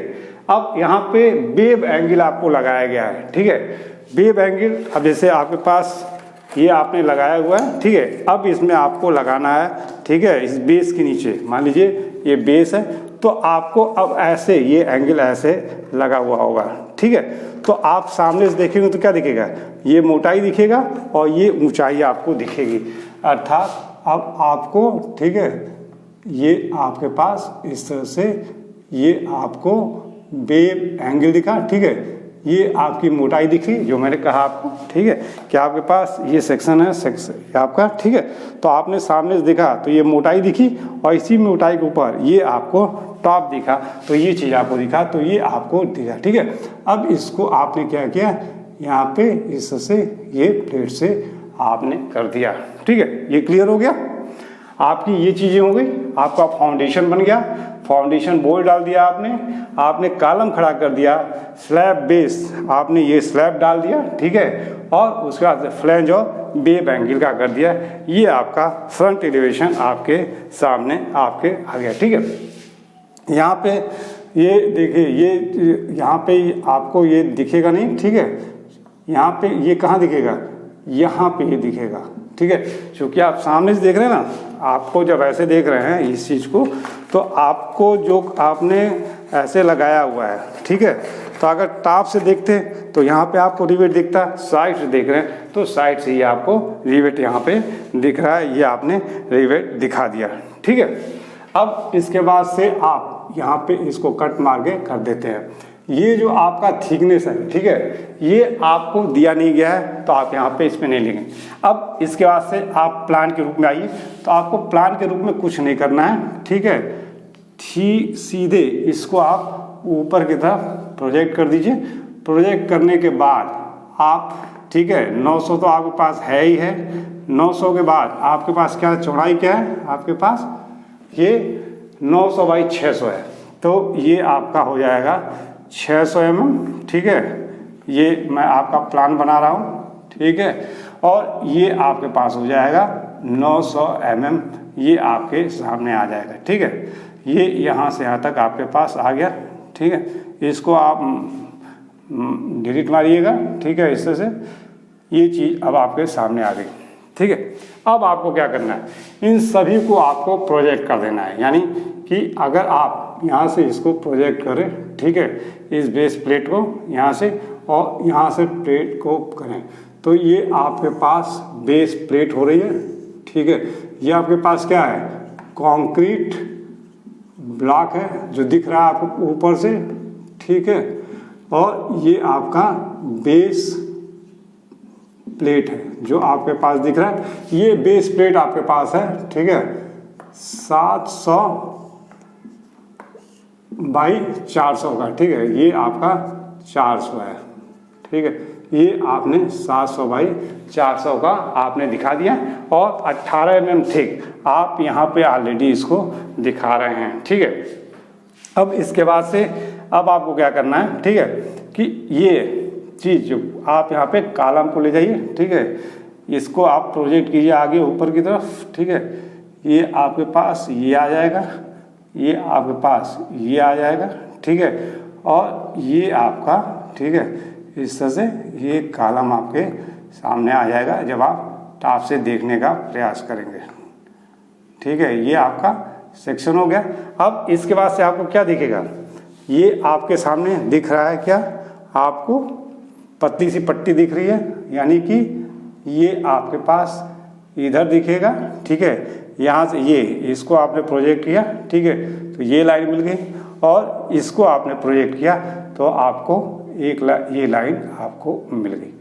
अब यहाँ पे वेव एंगल आपको लगाया गया है। ठीक है, वेव एंगल अब जैसे आपके पास ये आपने लगाया हुआ है। ठीक है, अब इसमें आपको लगाना है, ठीक है, इस बेस के नीचे, मान लीजिए ये बेस है, तो आपको अब ऐसे ये एंगल ऐसे लगा हुआ होगा। ठीक है, तो आप सामने से देखेंगे तो क्या दिखेगा, ये मोटाई दिखेगा और ये ऊंचाई आपको दिखेगी। अर्थात अब आपको, ठीक है, ये आपके पास इस तरह से ये आपको वेव एंगल दिखा। ठीक है, ये आपकी मोटाई दिखी जो मैंने कहा आपको। ठीक है, कि आपके पास ये सेक्शन है, सेक्शन आपका। ठीक है, तो आपने सामने से देखा तो ये मोटाई दिखी और इसी मोटाई के ऊपर ये आपको टॉप दिखा, तो ये चीज़ आपको दिखा, तो ये आपको दिखा। ठीक है, अब इसको आपने क्या किया, यहाँ पे इस से ये प्लेट से आपने कर दिया। ठीक है, ये क्लियर हो गया। आपकी ये चीज़ें हो गई, आपका फाउंडेशन बन गया। फाउंडेशन बोर्ड डाल दिया आपने कॉलम खड़ा कर दिया, स्लैब बेस आपने ये स्लैब डाल दिया। ठीक है, और उसके बाद फ्लैंज और वेव एंगल का कर दिया। ये आपका फ्रंट एलिवेशन आपके सामने आपके आ गया। ठीक है, यहाँ पे ये देखिए, ये यहाँ पे आपको ये दिखेगा नहीं। ठीक है, यहाँ पे ये कहाँ दिखेगा, यहाँ पे ये दिखेगा। ठीक है, क्योंकि आप सामने से देख रहे हैं ना, आपको जब ऐसे देख रहे हैं इस चीज़ को, तो आपको जो आपने ऐसे लगाया हुआ है। ठीक है, तो अगर टॉप से देखते तो यहाँ पे आपको रिवेट दिखता, साइड से देख रहे हैं तो साइड से ही आपको रिवेट यहाँ पे दिख रहा है, ये आपने रिवेट दिखा दिया। ठीक है, अब इसके बाद से आप यहाँ पे इसको कट मार के कर देते हैं। ये जो आपका थिकनेस है, ठीक है, ये आपको दिया नहीं गया है, तो आप यहाँ पे इस पे नहीं लेंगे। अब इसके बाद से आप प्लान के रूप में आइए, तो आपको प्लान के रूप में कुछ नहीं करना है। ठीक है, सीधे इसको आप ऊपर की तरफ प्रोजेक्ट कर दीजिए। प्रोजेक्ट करने के बाद आप, ठीक है, 900 तो आपके पास है ही है। 900 के बाद आपके पास क्या चौड़ाई क्या है, आपके पास ये 900 बाई 600 है, तो ये आपका हो जाएगा 600 mm। ठीक है, ये मैं आपका प्लान बना रहा हूँ। ठीक है, और ये आपके पास हो जाएगा 900 mm, ये आपके सामने आ जाएगा। ठीक है, ये यहाँ से यहाँ तक आपके पास आ गया। ठीक है, इसको आप डिलीट मारिएगा। ठीक है, इस तरह से ये चीज़ अब आपके सामने आ गई। ठीक है, अब आपको क्या करना है, इन सभी को आपको प्रोजेक्ट कर देना है। यानी कि अगर आप यहाँ से इसको प्रोजेक्ट करें, ठीक है, इस बेस प्लेट को यहाँ से और यहाँ से प्लेट को करें, तो ये आपके पास बेस प्लेट हो रही है। ठीक है, ये आपके पास क्या है, कंक्रीट ब्लॉक है जो दिख रहा है आपको ऊपर से। ठीक है, और ये आपका बेस प्लेट है जो आपके पास दिख रहा है। ये बेस प्लेट आपके पास है। ठीक है, 700 बाई 400 का। ठीक है, ये आपका 400 है। ठीक है, ये आपने 700 बाई 400 का आपने दिखा दिया और 18 mm थिक आप यहाँ पे ऑलरेडी इसको दिखा रहे हैं। ठीक है, अब इसके बाद से अब आपको क्या करना है, ठीक है, कि ये चीज़ जो आप यहाँ पे कॉलम को ले जाइए। ठीक है, इसको आप प्रोजेक्ट कीजिए आगे ऊपर की तरफ। ठीक है, ये आपके पास ये आ जाएगा, ये आपके पास ये आ जाएगा। ठीक है, और ये आपका, ठीक है, इस तरह से ये कॉलम आपके सामने आ जाएगा जब आप टॉप से देखने का प्रयास करेंगे। ठीक है, ये आपका सेक्शन हो गया। अब इसके बाद से आपको क्या दिखेगा, ये आपके सामने दिख रहा है क्या, आपको पतली सी पट्टी दिख रही है, यानी कि ये आपके पास इधर दिखेगा। ठीक है, यहाँ से ये इसको आपने प्रोजेक्ट किया। ठीक है, तो ये लाइन मिल गई और इसको आपने प्रोजेक्ट किया तो आपको ये लाइन आपको मिल गई।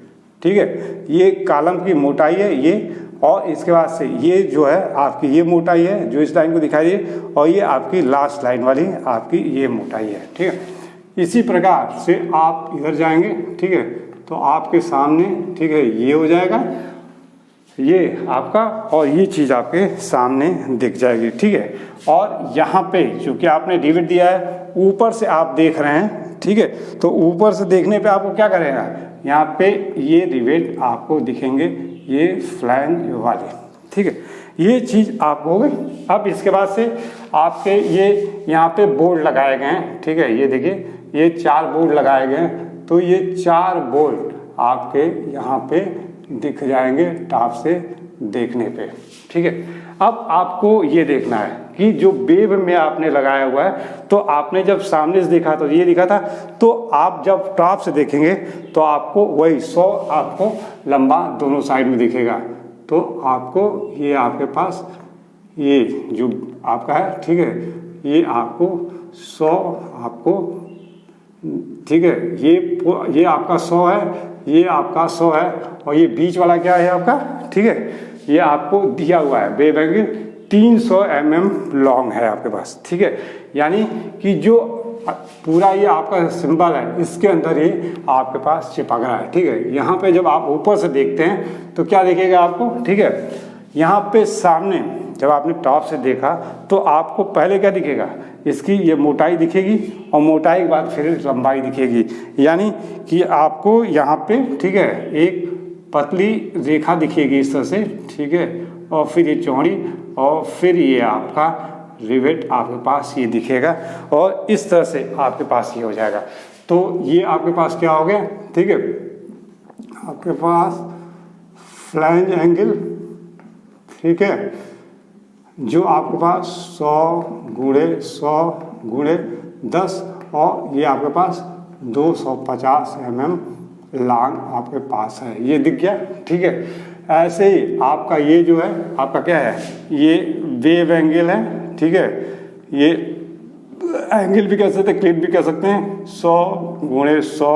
ठीक है, ये कॉलम की मोटाई है ये, और इसके बाद से ये जो है आपकी ये मोटाई है जो इस लाइन को दिखाई दे, और ये आपकी लास्ट लाइन वाली आपकी ये मोटाई है। ठीक है, इसी प्रकार से आप इधर जाएंगे। ठीक है, तो आपके सामने, ठीक है, ये हो जाएगा ये आपका, और ये चीज़ आपके सामने दिख जाएगी। ठीक है, और यहाँ पे जो कि आपने रिवेट दिया है ऊपर से आप देख रहे हैं। ठीक है, तो ऊपर से देखने पे आपको क्या करेगा, यहाँ पे ये रिवेट आपको दिखेंगे, ये फ्लैंज वाले। ठीक है, ये चीज़ आपको हो गई। अब इसके बाद से आपके ये यहाँ पे बोर्ड लगाए गए हैं। ठीक है, ये देखिए ये 4 बोर्ड लगाए गए हैं, तो ये 4 बोर्ड आपके यहाँ पे दिख जाएंगे टॉप से देखने पे। ठीक है, अब आपको ये देखना है कि जो वेब में आपने लगाया हुआ है, तो आपने जब सामने से देखा तो ये दिखा था, तो आप जब टॉप से देखेंगे तो आपको वही 100 आपको लंबा दोनों साइड में दिखेगा। तो आपको ये आपके पास ये जो आपका है, ठीक है, ये आपको 100 आपको, ठीक है, ये आपका 100 है, ये आपका 100 है, और ये बीच वाला क्या है आपका, ठीक है, ये आपको दिया हुआ है वेब एंगल 300 mm लॉन्ग है आपके पास। ठीक है, यानी कि जो पूरा ये आपका सिंबल है इसके अंदर ही आपके पास चिपक रहा है। ठीक है, यहाँ पे जब आप ऊपर से देखते हैं तो क्या दिखेगा आपको, ठीक है, यहाँ पे सामने जब आपने टॉप से देखा तो आपको पहले क्या दिखेगा, इसकी ये मोटाई दिखेगी, और मोटाई के बाद फिर लंबाई दिखेगी, यानी कि आपको यहाँ पे, ठीक है, एक पतली रेखा दिखेगी इस तरह से। ठीक है, और फिर ये चौड़ी, और फिर ये आपका रिवेट आपके पास ये दिखेगा, और इस तरह से आपके पास ये हो जाएगा। तो ये आपके पास क्या हो गया, ठीक है, आपके पास फ्लैंज एंगल, ठीक है, जो आपके पास 100 × 100 × 10, और ये आपके पास 250 mm लॉन्ग आपके पास है, ये दिख गया। ठीक है, ऐसे ही आपका ये जो है आपका क्या है, ये वेव एंगल है। ठीक है, ये एंगल भी कह सकते हैं, क्लिप भी कह सकते हैं, 100 × 100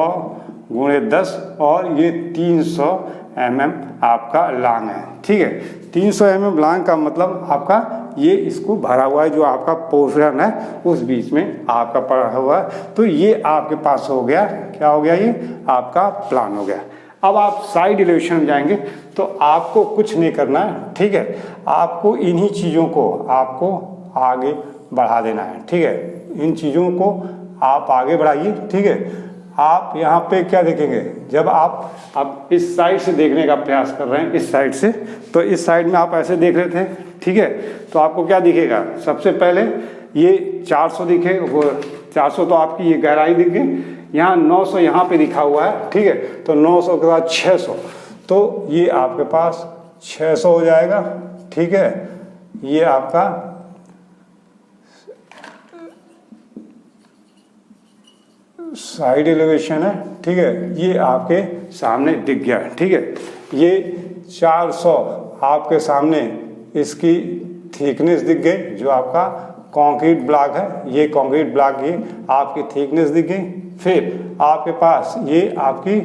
× 10, और ये 300 mm आपका लॉन्ग है। ठीक है, 300 mm लॉन्ग का मतलब आपका ये इसको भरा हुआ है, जो आपका पोर्शन है उस बीच में आपका पड़ा हुआ है। तो ये आपके पास हो गया, क्या हो गया, ये आपका प्लान हो गया। अब आप साइड एलिवेशन में जाएंगे तो आपको कुछ नहीं करना है। ठीक है, आपको इन्हीं चीज़ों को आपको आगे बढ़ा देना है। ठीक है, इन चीज़ों को आप आगे बढ़ाइए। ठीक है, आप यहाँ पे क्या देखेंगे, जब आप अब इस साइड से देखने का प्रयास कर रहे हैं, इस साइड से, तो इस साइड में आप ऐसे देख रहे थे। ठीक है, तो आपको क्या दिखेगा, सबसे पहले ये 400 दिखे, वो 400 तो आपकी ये गहराई दिख गई, यहाँ 900 यहाँ पे दिखा हुआ है। ठीक है, तो 900 के बाद 600, तो ये आपके पास 600 हो जाएगा। ठीक है, ये आपका साइड एलिवेशन है। ठीक है, ये आपके सामने दिख गया। ठीक है, ये 400 आपके सामने इसकी थिकनेस दिख गई, जो आपका कंक्रीट ब्लॉक है, ये कंक्रीट ब्लॉक की आपकी थिकनेस दिख गई। फिर आपके पास ये आपकी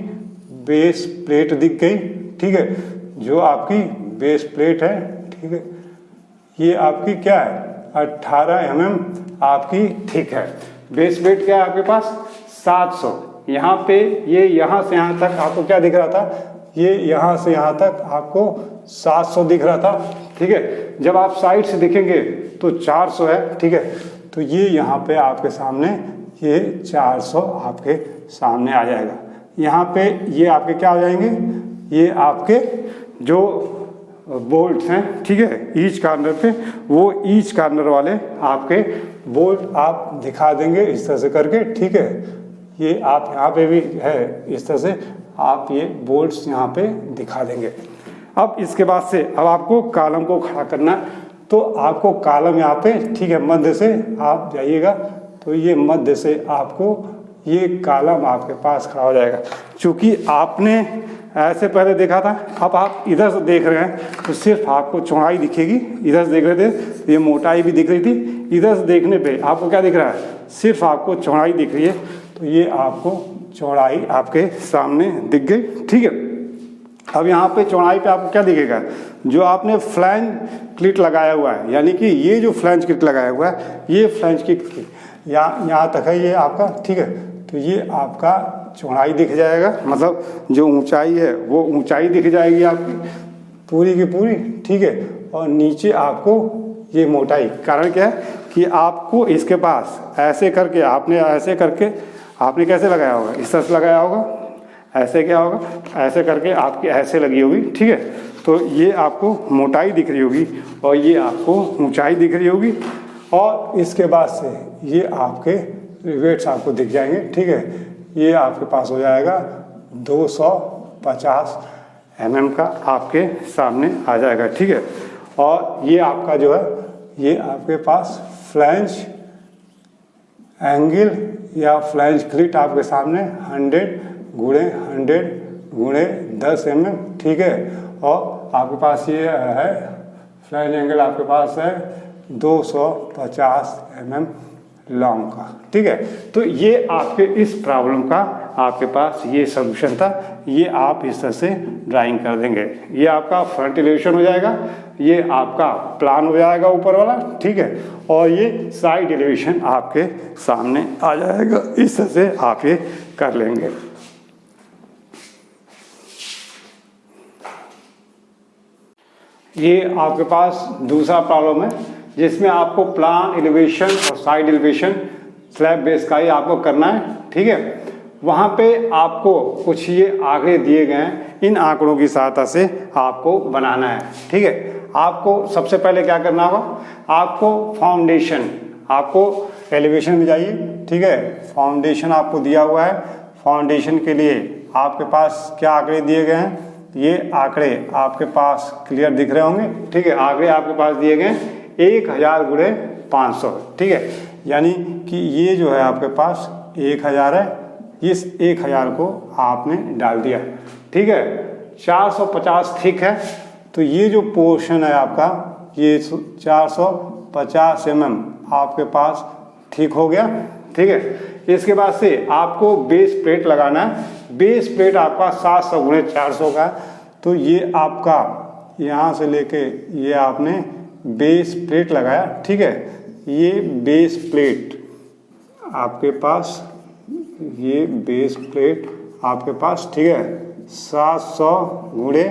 बेस प्लेट दिख गई। ठीक है, जो आपकी बेस प्लेट है। ठीक है, ये आपकी क्या है, 18 mm आपकी थिक है। बेस प्लेट क्या है आपके पास, 700, यहाँ पे ये यहाँ से यहाँ तक आपको क्या दिख रहा था, ये यहाँ से यहाँ तक आपको 700 दिख रहा था, ठीक है। जब आप साइड से देखेंगे तो 400 है, ठीक है। तो ये यहाँ पे आपके सामने ये 400 आपके सामने आ जाएगा। यहाँ पे ये आपके क्या हो जाएंगे, ये आपके जो बोल्ट्स हैं, ठीक है, ईच कॉर्नर पे, वो ईच कॉर्नर वाले आपके बोल्ट आप दिखा देंगे इस तरह से करके, ठीक है। ये आप यहाँ पे भी है इस तरह से आप ये बोल्ट्स यहाँ पे दिखा देंगे। अब इसके बाद से अब आपको कॉलम को खड़ा करना, तो आपको कॉलम यहाँ पे, ठीक है, मध्य से आप जाइएगा तो ये मध्य से आपको ये कॉलम आपके पास खड़ा हो जाएगा। चूँकि आपने ऐसे पहले देखा था, अब आप इधर से देख रहे हैं तो सिर्फ आपको चौड़ाई दिखेगी। इधर से देख रहे थे तो ये मोटाई भी दिख रही थी, इधर से देखने पे आपको क्या दिख रहा है, सिर्फ आपको चौड़ाई दिख रही है। तो ये आपको चौड़ाई आपके सामने दिख गई, ठीक है। अब यहाँ पे चौड़ाई पे आपको क्या दिखेगा, जो आपने फ्लैंज क्लिट लगाया हुआ है, यानी कि ये जो फ्लैंज क्लिट लगाया हुआ है, ये फ्लैंज क्लिट यहाँ तक है ये आपका, ठीक है। तो ये आपका चौड़ाई दिख जाएगा, मतलब जो ऊंचाई है वो ऊंचाई दिख जाएगी आपकी पूरी की पूरी, ठीक है। और नीचे आपको ये मोटाई, कारण क्या है कि आपको इसके पास ऐसे करके आपने ऐसे करके आपने कैसे लगाया होगा, इस तरह से लगाया होगा, ऐसे क्या होगा, ऐसे करके आपकी ऐसे लगी होगी, ठीक है। तो ये आपको मोटाई दिख रही होगी और ये आपको ऊंचाई दिख रही होगी, और इसके बाद से ये आपके रिवेट्स आपको दिख जाएंगे, ठीक है। ये आपके पास हो जाएगा 250 mm का आपके सामने आ जाएगा, ठीक है। और ये आपका जो है ये आपके पास फ्लैंज एंगल या फ्लैंज क्लिट आपके सामने 100x10 mm, ठीक है। और आपके पास ये है फ्लैंज एंगल आपके पास है 250 mm लॉन्ग का, ठीक है। तो ये आपके इस प्रॉब्लम का आपके पास ये सॉल्यूशन था, ये आप इस तरह से ड्राइंग कर देंगे। ये आपका फ्रंट एलिवेशन हो जाएगा, ये आपका प्लान हो जाएगा ऊपर वाला, ठीक है। और ये साइड एलिवेशन आपके सामने आ जाएगा, इस तरह से आप ये कर लेंगे। ये आपके पास दूसरा प्रॉब्लम है जिसमें आपको प्लान एलिवेशन और साइड एलिवेशन स्लैब बेस का ही आपको करना है, ठीक है। वहाँ पे आपको कुछ ये आंकड़े दिए गए हैं, इन आंकड़ों की सहायता से आपको बनाना है, ठीक है। आपको सबसे पहले क्या करना होगा, आपको फाउंडेशन, आपको एलिवेशन में जाइए, ठीक है। फाउंडेशन आपको दिया हुआ है, फाउंडेशन के लिए आपके पास क्या आंकड़े दिए गए हैं, ये आंकड़े आपके पास क्लियर दिख रहे होंगे, ठीक है। आंकड़े आपके पास दिए गए 1000 × 500, ठीक है। यानी कि ये जो है आपके पास 1000 है, इस 1000 को आपने डाल दिया, ठीक है। 450 थिक है, तो ये जो पोर्शन है आपका ये 450 mm आपके पास ठीक हो गया, ठीक है। इसके बाद से आपको बेस प्लेट लगाना है। बेस प्लेट आपका 700 × 400 का, तो ये आपका यहाँ से लेके ये आपने बेस प्लेट लगाया, ठीक है। ये बेस प्लेट आपके पास, ये बेस प्लेट आपके पास, ठीक है, 700 ×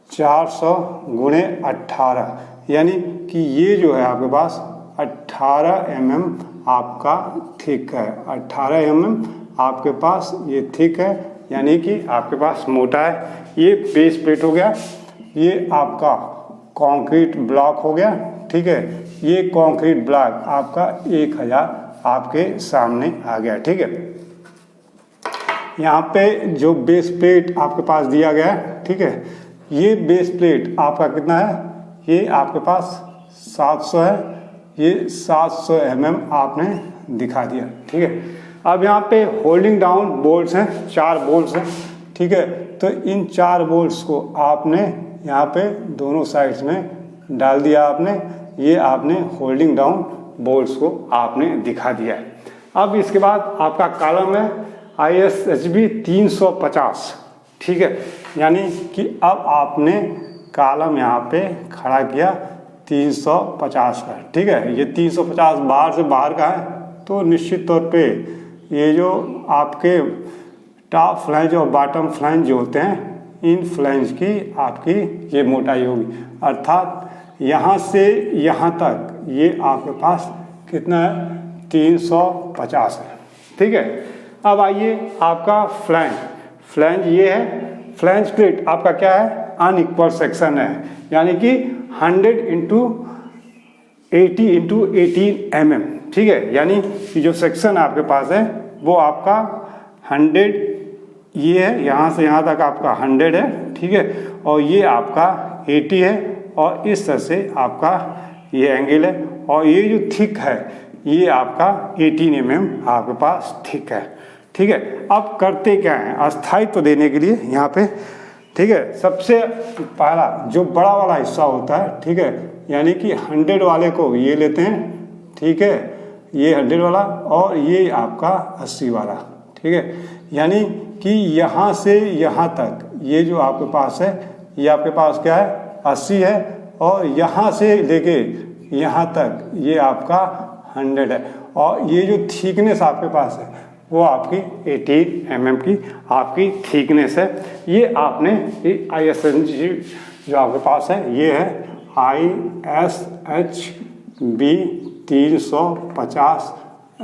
400 × 18, यानी कि ये जो है आपके पास 18 mm आपका थिक है, 18 mm आपके पास ये थिक है, यानी कि आपके पास मोटा है। ये बेस प्लेट हो गया, ये आपका कंक्रीट ब्लॉक हो गया, ठीक है। ये कंक्रीट ब्लॉक आपका 1000 आपके सामने आ गया, ठीक है। यहाँ पे जो बेस प्लेट आपके पास दिया गया है, ठीक है, ये बेस प्लेट आपका कितना है, ये आपके पास 700 है, ये 700 mm आपने दिखा दिया, ठीक है। अब यहाँ पे होल्डिंग डाउन बोल्ट्स हैं, 4 बोल्ट्स हैं, ठीक है। तो इन 4 बोल्ट्स को आपने यहाँ पे दोनों साइड्स में डाल दिया आपने, ये आपने होल्डिंग डाउन बोल्ट्स को आपने दिखा दिया है। अब इसके बाद आपका कॉलम है ISHB 350, ठीक है। यानी कि अब आपने कॉलम यहाँ पे खड़ा किया 350 का, ठीक है। ये 350 बाहर से बाहर का है, तो निश्चित तौर पे ये जो आपके टॉप फ्लैंज और बॉटम फ्लैंज जो होते हैं, इन फ्लैंज की आपकी ये मोटाई होगी, अर्थात यहाँ से यहाँ तक ये आपके पास कितना है, 350 है। ठीक है। अब आइए आपका फ्लैंज ये है, फ्लैंज प्लेट आपका क्या है, अनइक्वल सेक्शन है, यानी कि 100 इंटू 80 इंटू 18 mm। ठीक है, यानी कि जो सेक्शन आपके पास है वो आपका 100 ये है, यहाँ से यहाँ तक आपका 100 है। ठीक है, और ये आपका 80 है, और इस तरह से आपका ये एंगल है, और ये जो थिक है ये आपका 18 mm आपके पास थिक है। ठीक है, अब करते क्या है, अस्थायित्व देने के लिए यहाँ पे, ठीक है, सबसे पहला जो बड़ा वाला हिस्सा होता है, ठीक है, यानी कि 100 वाले को ये लेते हैं। ठीक है, ये 100 वाला, और ये आपका 80 वाला। ठीक है, यानी कि यहाँ से यहाँ तक ये जो आपके पास है, ये आपके पास क्या है, 80 है, और यहाँ से लेके यहाँ तक ये आपका 100 है, और ये जो थिकनेस आपके पास है वो आपकी 18 mm की आपकी थिकनेस है। ये आपने ISHB जो आपके पास है, ये है ISHB 350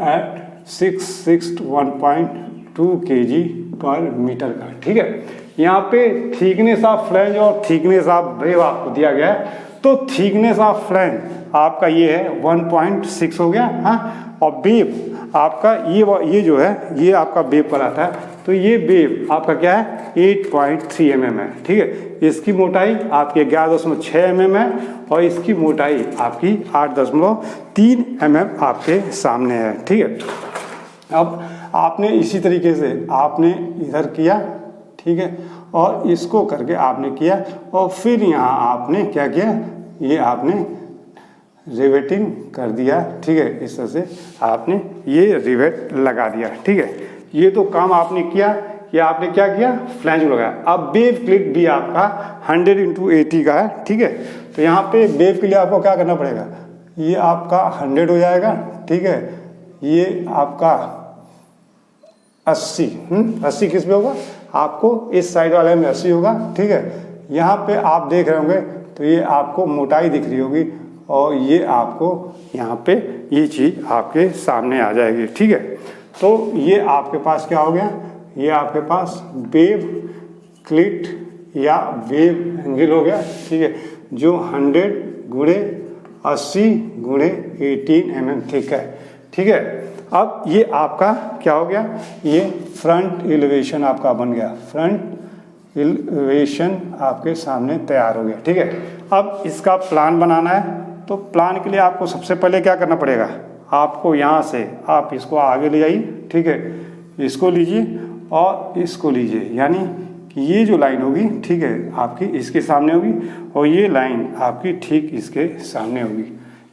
at 661.2 kg पर मीटर का। ठीक है, यहाँ पे थिकनेस ऑफ फ्लैंज और थिकनेस ऑफ वेव आपको दिया गया है, तो थिकनेस ऑफ फ्लैंज आपका ये है 1.6 हो गया। हाँ, और वेव आपका ये जो है ये आपका वेव पर आता है, तो ये वेव आपका क्या है, 8.3 mm है। ठीक है, इसकी मोटाई आपकी 11.6 mm है, और इसकी मोटाई आपकी 8.3 mm आपके सामने है। ठीक है, अब आपने इसी तरीके से आपने इधर किया, ठीक है, और इसको करके आपने किया, और फिर यहाँ आपने क्या किया, ये आपने रिवेटिंग कर दिया। ठीक है, इस तरह से आपने ये रिवेट लगा दिया। ठीक है, ये तो काम आपने किया, ये आपने क्या किया, फ्लैंज लगाया। अब वेव क्लिप भी आपका 100 इंटू 80 का है। ठीक है, तो यहाँ पे वेव के लिए आपको क्या करना पड़ेगा, ये आपका 100 हो जाएगा। ठीक है, ये आपका 80 किस पे होगा, आपको इस साइड वाले में 80 होगा। ठीक है, यहाँ पे आप देख रहे होंगे तो ये आपको मोटाई दिख रही होगी, और ये आपको यहाँ पे ये चीज़ आपके सामने आ जाएगी। ठीक है, तो ये आपके पास क्या हो गया, ये आपके पास वेव क्लिट या वेव एंगल हो गया। ठीक है, जो 100 गुणे 80 गुणे 18 mm थिक है। ठीक है, अब ये आपका क्या हो गया, ये फ्रंट एलिवेशन आपका बन गया, फ्रंट एलिवेशन आपके सामने तैयार हो गया। ठीक है, अब इसका प्लान बनाना है, तो प्लान के लिए आपको सबसे पहले क्या करना पड़ेगा, आपको यहाँ से आप इसको आगे ले जाइए। ठीक है, इसको लीजिए और इसको लीजिए, यानी कि ये जो लाइन होगी, ठीक है, आपकी इसके सामने होगी, और ये लाइन आपकी ठीक इसके सामने होगी,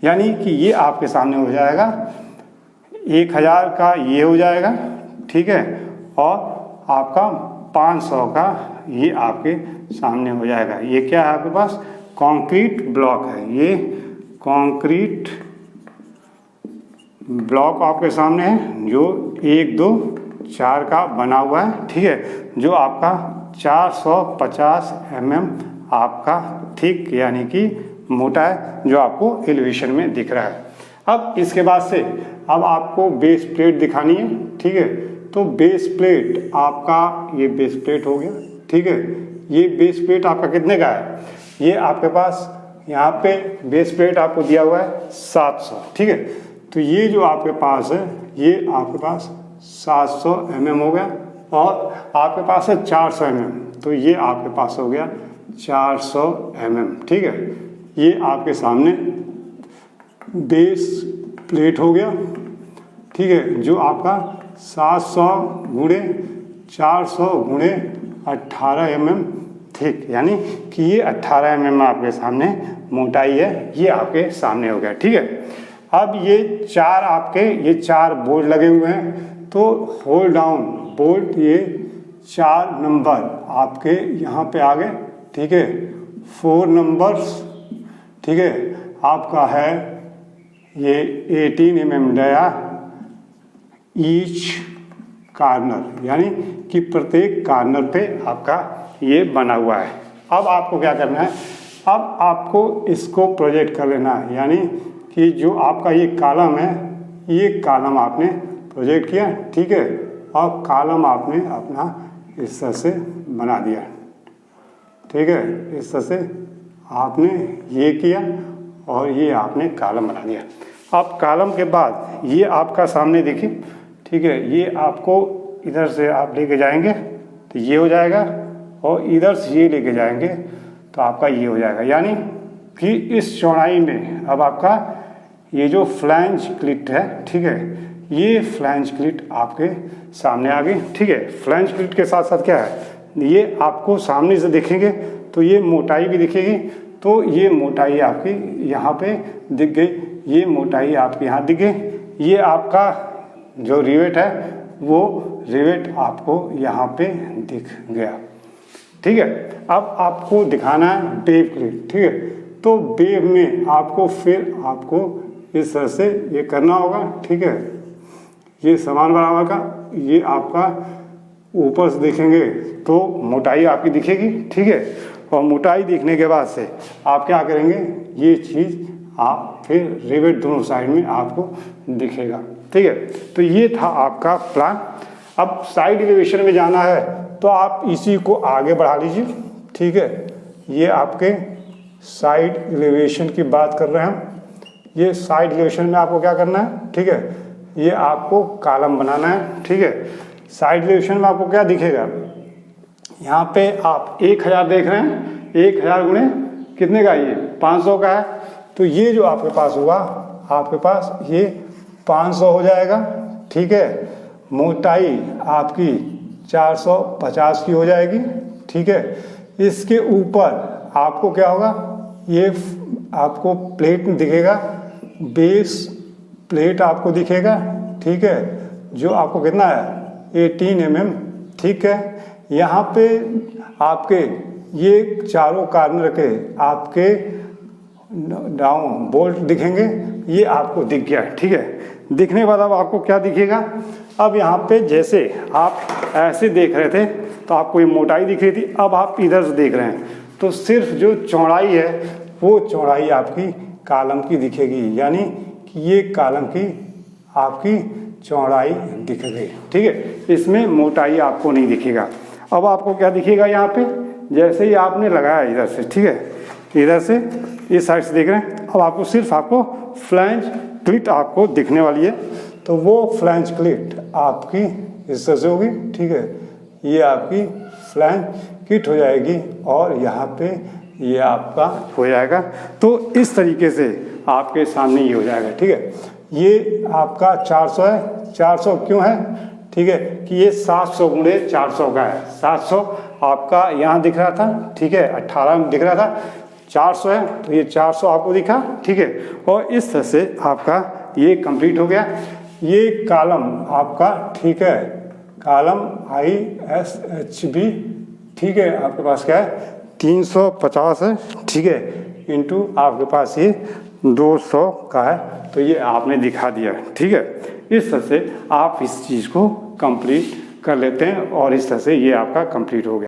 यानी कि ये आपके सामने हो जाएगा 1000 का ये हो जाएगा। ठीक है, और आपका 500 का ये आपके सामने हो जाएगा। ये क्या है आपके पास, कंक्रीट ब्लॉक है, ये कंक्रीट ब्लॉक आपके सामने है, जो 1 2 4 का बना हुआ है। ठीक है, जो आपका 450 mm आपका थिक यानी कि मोटा है, जो आपको एलिवेशन में दिख रहा है। अब इसके बाद से अब आपको बेस प्लेट दिखानी है। ठीक है, तो बेस प्लेट आपका ये बेस प्लेट हो गया। ठीक है, ये बेस प्लेट आपका कितने का है, ये आपके पास यहाँ पे बेस प्लेट आपको दिया हुआ है 700। ठीक है, तो ये जो आपके पास है ये आपके पास 700 mm हो गया, और आपके पास है 400 mm, तो ये आपके पास हो गया 400 mm। ठीक है, ये आपके सामने बेस प्लेट हो गया। ठीक है, जो आपका 700 गुणे 400 गुणे 18 mm थिक, यानी कि ये 18 mm आपके सामने मोटाई है, ये आपके सामने हो गया। ठीक है, अब ये ये चार बोल्ट लगे हुए हैं, तो होल्ड डाउन बोल्ट, ये 4 नंबर आपके यहाँ पे आ गए। ठीक है, 4 नंबर्स। ठीक है, आपका है ये 18 mm डाया ईच कार्नर, यानी कि प्रत्येक कार्नर पे आपका ये बना हुआ है। अब आपको क्या करना है, अब आपको इसको प्रोजेक्ट कर लेना है, यानी कि जो आपका ये कॉलम है, ये कॉलम आपने प्रोजेक्ट किया, ठीक है, और कॉलम आपने अपना इस तरह से बना दिया, ठीक है, इस तरह से आपने ये किया और ये आपने कॉलम बना दिया। अब कॉलम के बाद ये आपका सामने देखिए, ठीक है, ये आपको इधर से आप लेके जाएंगे तो ये हो जाएगा, और इधर से ये लेके जाएंगे तो आपका ये हो जाएगा, यानी कि इस चौड़ाई में अब आपका ये जो फ्लैंज क्लिट है, ठीक है, ये फ्लैंज क्लिट आपके सामने आ गई, ठीक है। फ्लैंज क्लिट के साथ साथ क्या है, ये आपको सामने से देखेंगे तो ये मोटाई भी दिखेगी, तो ये मोटाई आपकी यहाँ पे दिख गई, ये मोटाई आपकी यहाँ दिख गई। ये आपका जो रिवेट है वो रिवेट आपको यहाँ पे दिख गया, ठीक है। अब आपको दिखाना है वेव क्लिट, ठीक है, तो वेव में आपको फिर आपको इस तरह से ये करना होगा, ठीक है, ये समान बराबर का, ये आपका ऊपर से देखेंगे तो मोटाई आपकी दिखेगी, ठीक है, और मोटाई दिखने के बाद से आप क्या करेंगे, ये चीज़ आप फिर रिवेट दोनों साइड में आपको दिखेगा, ठीक है। तो ये था आपका प्लान। अब साइड एलिवेशन में जाना है तो आप इसी को आगे बढ़ा लीजिए, ठीक है, ये आपके साइड एलिवेशन की बात कर रहे हैं हम। ये साइड एलिवेशन में आपको क्या करना है, ठीक है, ये आपको कॉलम बनाना है, ठीक है। साइड एलिवेशन में आपको क्या दिखेगा, यहाँ पे आप 1000 देख रहे हैं, 1000 गुणे कितने का, ये 500 का है, तो ये जो आपके पास हुआ, आपके पास ये 500 हो जाएगा, ठीक है। मोटाई आपकी 450 की हो जाएगी, ठीक है। इसके ऊपर आपको क्या होगा, ये आपको प्लेट दिखेगा, बेस प्लेट आपको दिखेगा, ठीक है, जो आपको कितना है 18 mm, ठीक है। यहाँ पे आपके ये चारों कार्नर के आपके डाउन बोल्ट दिखेंगे, ये आपको दिख गया, ठीक है। दिखने के बाद अब आपको क्या दिखेगा, अब यहाँ पे जैसे आप ऐसे देख रहे थे तो आपको ये मोटाई दिख रही थी, अब आप इधर से देख रहे हैं तो सिर्फ जो चौड़ाई है वो चौड़ाई आपकी कॉलम की दिखेगी, यानी कि ये कॉलम की आपकी चौड़ाई दिख गई, ठीक है। इसमें मोटाई आपको नहीं दिखेगा। अब आपको क्या दिखेगा, यहाँ पे जैसे ही आपने लगाया इधर से, ठीक है, इधर से इस साइड से देख रहे हैं, अब आपको सिर्फ आपको फ्लैंज क्लिट आपको दिखने वाली है, तो वो फ्लैंज क्लिट आपकी इस तरह से होगी, ठीक है, ये आपकी फ्लैंज क्लिट हो जाएगी और यहाँ पे ये आपका हो जाएगा। तो इस तरीके से आपके सामने ये हो जाएगा, ठीक है। ये आपका 400 है, 400 क्यों है, ठीक है, कि ये 700 गुणे 400 का है, 700 आपका यहाँ दिख रहा था, ठीक है, 18 में दिख रहा था, 400 है तो ये 400 आपको दिखा, ठीक है। और इस तरह से आपका ये कंप्लीट हो गया। ये कॉलम आपका, ठीक है, कॉलम ISHB, ठीक है, आपके पास क्या है 350 है, ठीक है, इंटू आपके पास ये 200 का है, तो ये आपने दिखा दिया, ठीक है। इस तरह से आप इस चीज़ को कंप्लीट कर लेते हैं और इस तरह से ये आपका कंप्लीट हो गया।